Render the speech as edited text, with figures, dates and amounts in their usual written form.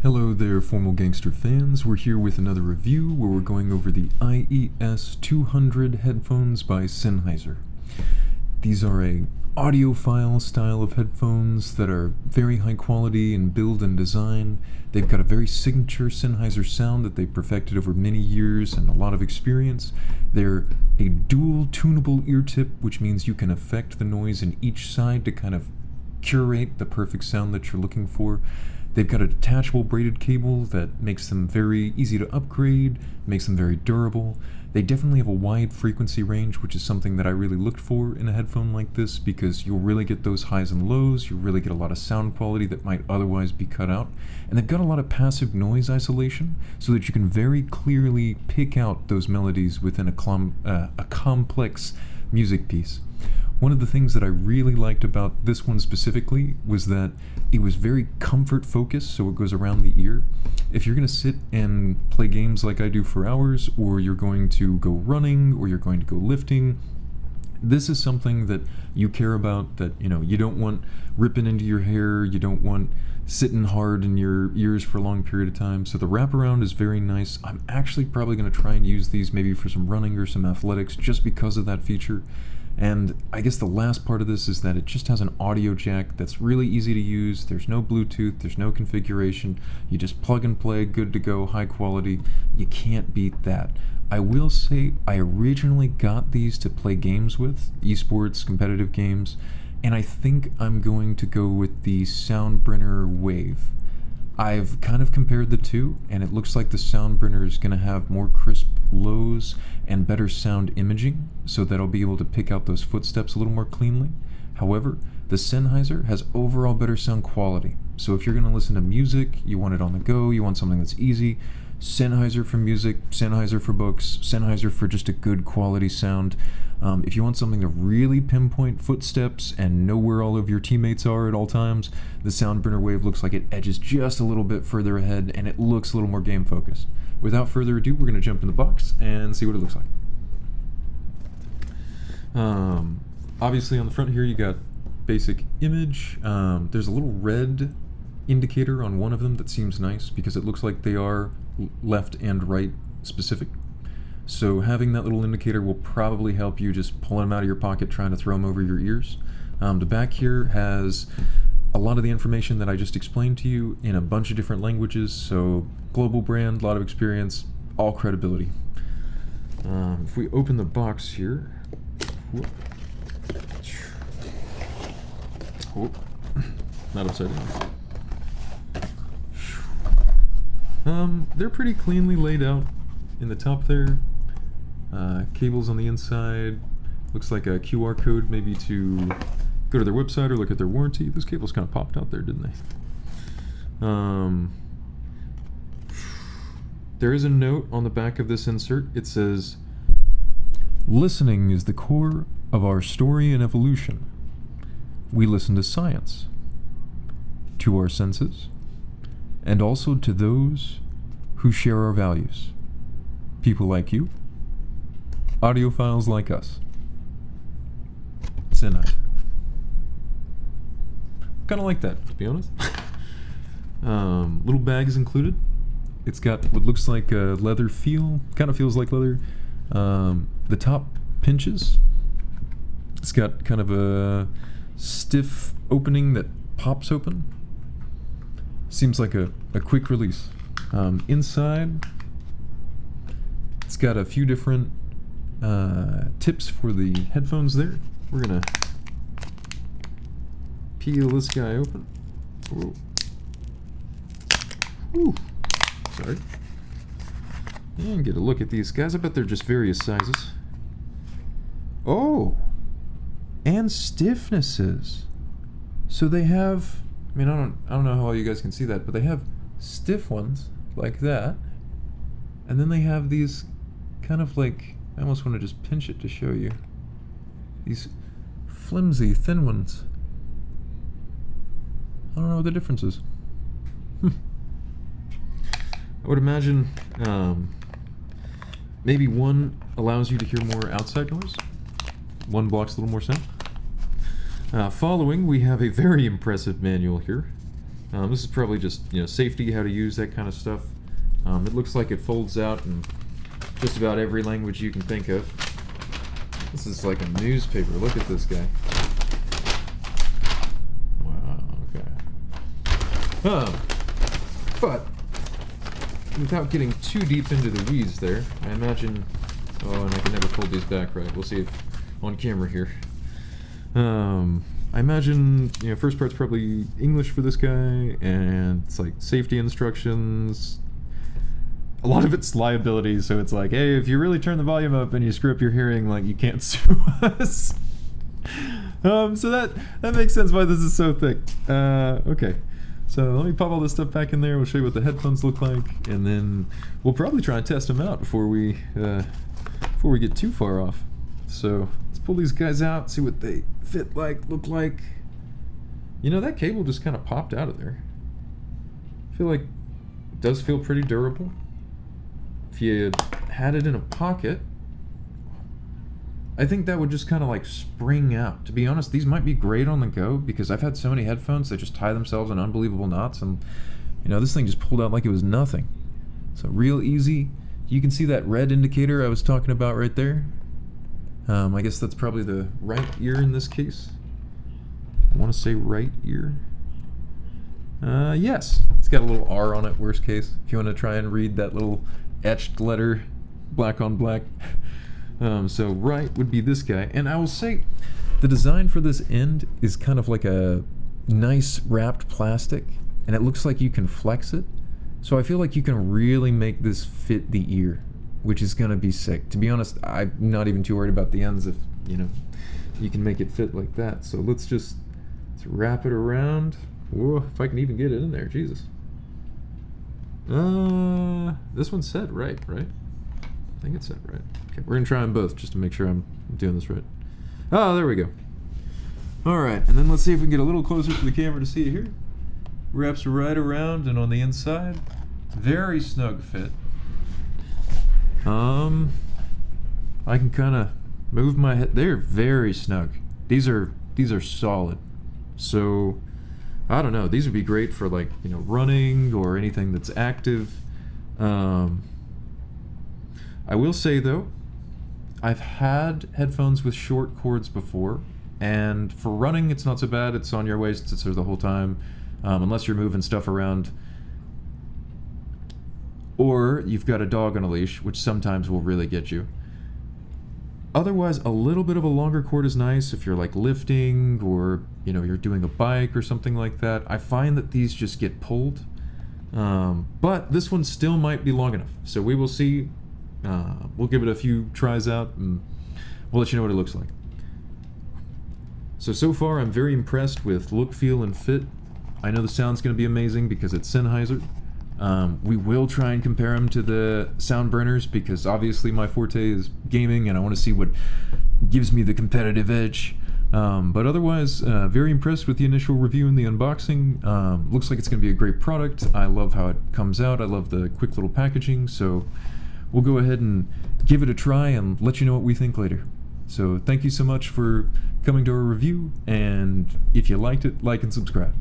Hello there, formal Gangster fans. We're here with another review where we're going over the IES 200 headphones by Sennheiser. These are a audiophile style of headphones that are very high quality in build and design. They've got a very signature Sennheiser sound that they've perfected over many years and a lot of experience. They're a dual tunable ear tip, which means you can affect the noise in each side to kind of curate the perfect sound that you're looking for. They've got a detachable braided cable that makes them very easy to upgrade, makes them very durable. They definitely have a wide frequency range, which is something that I really looked for in a headphone like this because you'll really get those highs and lows, you'll really get a lot of sound quality that might otherwise be cut out. And they've got a lot of passive noise isolation so that you can very clearly pick out those melodies within a complex music piece. One of the things that I really liked about this one specifically was that it was very comfort focused, so it goes around the ear. If you're going to sit and play games like I do for hours, or you're going to go running, or you're going to go lifting, this is something that you care about, that you don't want ripping into your hair, you don't want sitting hard in your ears for a long period of time. So the wraparound is very nice. I'm actually probably going to try and use these maybe for some running or some athletics just because of that feature. And I guess the last part of this is that it just has an audio jack that's really easy to use. There's no Bluetooth, there's no configuration. You just plug and play, good to go, high quality. You can't beat that. I will say I originally got these to play games with, esports, competitive games, and I think I'm going to go with the SoundBrunner Wave. I've kind of compared the two, and it looks like the SoundBrunner is going to have more crisp lows and better sound imaging, so that I'll be able to pick out those footsteps a little more cleanly. However, the Sennheiser has overall better sound quality. So if you're going to listen to music, you want it on the go, you want something that's easy, Sennheiser for music, Sennheiser for books, Sennheiser for just a good quality sound. If you want something to really pinpoint footsteps and know where all of your teammates are at all times, the SoundBrunner Wave looks like it edges just a little bit further ahead and it looks a little more game focused. Without further ado, we're going to jump in the box and see what it looks like. Obviously on the front here you got basic image. There's a little red indicator on one of them that seems nice because it looks like they are left and right specific. So having that little indicator will probably help you just pull them out of your pocket trying to throw them over your ears. The back here has a lot of the information that I just explained to you in a bunch of different languages, so global brand, a lot of experience, all credibility. If we open the box here, not upside down. They're pretty cleanly laid out in the top there. Cables on the inside. Looks like a QR code maybe to go to their website or look at their warranty. Those cables kind of popped out there, didn't they? There is a note on the back of this insert. It says, "Listening is the core of our story and evolution. We listen to science, to our senses, and also to those who share our values. People like you, audiophiles like us." Sennheiser. Kind of like that, to be honest. Little bag is included. It's got what looks like a leather feel, kind of feels like leather. The top pinches. It's got kind of a stiff opening that pops open. Seems like a quick release. Inside, it's got a few different tips for the headphones there. We're gonna peel this guy open. Whoa. Whew. Sorry. And get a look at these guys. I bet they're just various sizes. Oh! And stiffnesses. So they have, I don't know how well you guys can see that, but they have stiff ones like that. And then they have these kind of like, I almost want to just pinch it to show you. These flimsy, thin ones. I don't know what the difference is. I would imagine maybe one allows you to hear more outside noise. One blocks a little more sound. Following, we have a very impressive manual here. This is probably just, safety, how to use that kind of stuff. It looks like it folds out in just about every language you can think of. This is like a newspaper. Look at this guy. Wow, okay. But without getting too deep into the weeds there, I imagine... Oh, and I can never fold these back right. We'll see if on camera here. I imagine, first part's probably English for this guy, and it's like safety instructions. A lot of it's liability, so it's like, hey, if you really turn the volume up and you screw up your hearing, like, you can't sue us. So that makes sense why this is so thick. Okay. So let me pop all this stuff back in there. We'll show you what the headphones look like, and then we'll probably try and test them out before we get too far off. So let's pull these guys out, see what they fit like, look like. That cable just kind of popped out of there. I feel like it does feel pretty durable. If you had it in a pocket, I think that would just kind of like spring out. To be honest, these might be great on the go, because I've had so many headphones that just tie themselves in unbelievable knots, and this thing just pulled out like it was nothing. So real easy. You can see that red indicator I was talking about right there. I guess that's probably the right ear in this case. I want to say right ear. Yes, it's got a little R on it, worst case, if you want to try and read that little etched letter, black on black. So right would be this guy, and I will say the design for this end is kind of like a nice wrapped plastic, and it looks like you can flex it. So I feel like you can really make this fit the ear, which is gonna be sick. To be honest, I'm not even too worried about the ends if, you can make it fit like that. So let's wrap it around. Whoa, if I can even get it in there, Jesus. This one's set right? I think it's set right. Okay, we're gonna try them both just to make sure I'm doing this right. Oh, there we go. Alright, and then let's see if we can get a little closer to the camera to see it here. Wraps right around and on the inside. Very snug fit. I can kind of move my head. They're very snug. These are solid. So I don't know. These would be great for like running or anything that's active. I will say though, I've had headphones with short cords before, and for running it's not so bad. It's on your waist. It's there the whole time. Unless you're moving stuff around, or you've got a dog on a leash, which sometimes will really get you. Otherwise, a little bit of a longer cord is nice if you're like lifting, or you're doing a bike or something like that. I find that these just get pulled, but this one still might be long enough, so we will see. We'll give it a few tries out, and we'll let you know what it looks like. So far I'm very impressed with look, feel, and fit. I know the sound's going to be amazing because it's Sennheiser. We will try and compare them to the SoundBrunners, because obviously my forte is gaming and I want to see what gives me the competitive edge. But otherwise, very impressed with the initial review and the unboxing. Looks like it's going to be a great product. I love how it comes out. I love the quick little packaging. So we'll go ahead and give it a try and let you know what we think later. So thank you so much for coming to our review, and if you liked it, like and subscribe.